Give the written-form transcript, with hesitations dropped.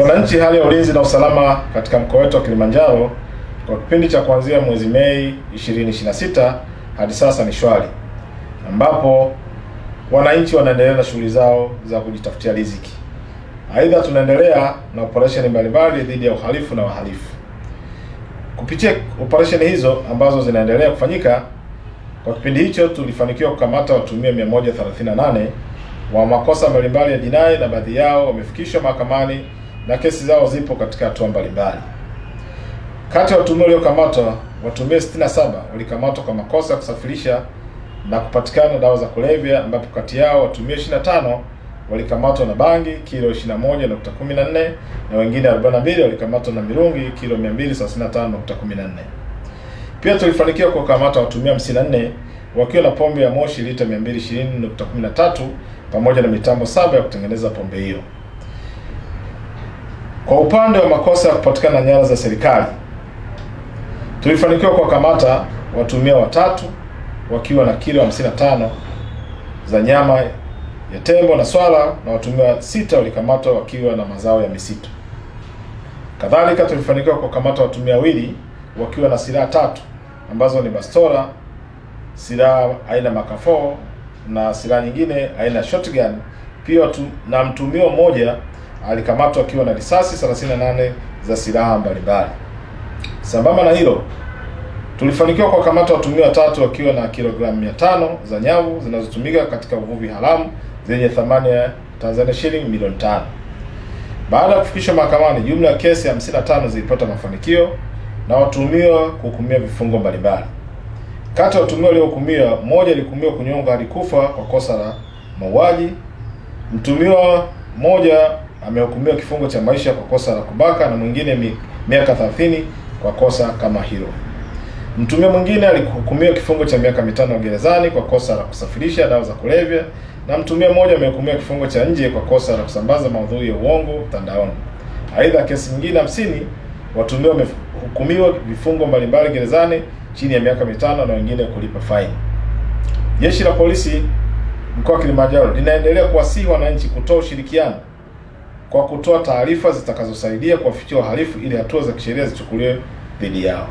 Wananchi, hali ya ulinzi na usalama katika mkoa wetu wa Kilimanjaro kwa kipindi cha kuanzia mwezi Mei 2026 hadi sasa ni shwari, ambapo wananchi wanaendelea na shughuli zao za kujitafutia riziki. Aidha, tunaendelea na operesheni mbalimbali dhidi ya uhalifu na wahalifu. Kupitia operesheni hizo ambazo zinaendelea kufanyika, kwa kipindi hicho tulifanikiwa kukamata watuhumiwa 138 wa makosa mbalimbali ya jinai, na baadhi yao wamefikishwa mahakamani na kesi zao zipo katika hatua mbalimbali. Kati ya watuhumiwa waliokamatwa, watuhumiwa 67 walikamatwa kwa makosa ya kusafirisha na kupatikana dawa za kulevya, ambapo kati yao watuhumiwa 25 walikamatwa na bangi kilo 21.14 na wengine 42 walikamatwa na mirungi kilo 235.14. Pia tulifanikiwa kukamata watuhumiwa 54 wakiwa na pombe ya moshi lita 220.13 pamoja na mitambo 7 ya kutengeneza pombe hiyo. Kwa upande wa makosa ya kupatikana na nyara za serikali, tulifanikiwa kuwakamata watuhumiwa watatu wakiwa na kilo 55 za nyama ya tembo na swala, na watuhumiwa 6 walikamatwa wakiwa na mazao ya misitu. Kadhalika tulifanikiwa kukamata watuhumiwa 2 wakiwa na silaha 3 ambazo ni bastola, silaha aina makafo na silaha nyingine aina shotgun. Pia na mtuhumiwa mmoja alikamatwa akiwa na risasi 38 za silaha mbalimbali. Sambamba na hilo, tulifanikiwa kuwakamata watuhumiwa 3 wakiwa na kilogramu 500 za nyavu zinazotumika katika uvuvi haramu zenye thamani ya Tanzania shilingi milioni 5. Baada ya kufikishwa mahakamani, jumla ya kesi 55 zilipata mafanikio na watuhumiwa kuhukumiwa vifungo mbalimbali. Kati ya watuhumiwa waliohukumiwa, mmoja alihukumiwa kunyongwa hadi kufa kwa kosa la mauaji. Mtuhumiwa mmoja amehukumiwa kifungo cha maisha kwa kosa la kubaka na mwingine miaka 30 kwa kosa kama hilo. Mtuhumiwa mwingine alihukumiwa kifungo cha miaka 5 gerezani kwa kosa la kusafirisha dawa za kulevya, na mtuhumiwa mmoja amehukumiwa kifungo cha nje kwa kosa la kusambaza maudhui ya uongo mtandaoni. Aidha, kesi nyingine 50 watuhumiwa wamehukumiwa vifungo mbalimbali gerezani chini ya miaka 5 na wengine kulipa faini. Jeshi la Polisi mkoa wa Kilimanjaro linaendelea kuwasihi wananchi kutoa ushirikiano kwa kutoa taarifa zitakazosaidia kuwafichua wahalifu ili hatua za kisheria zichukuliwe dhidi yao.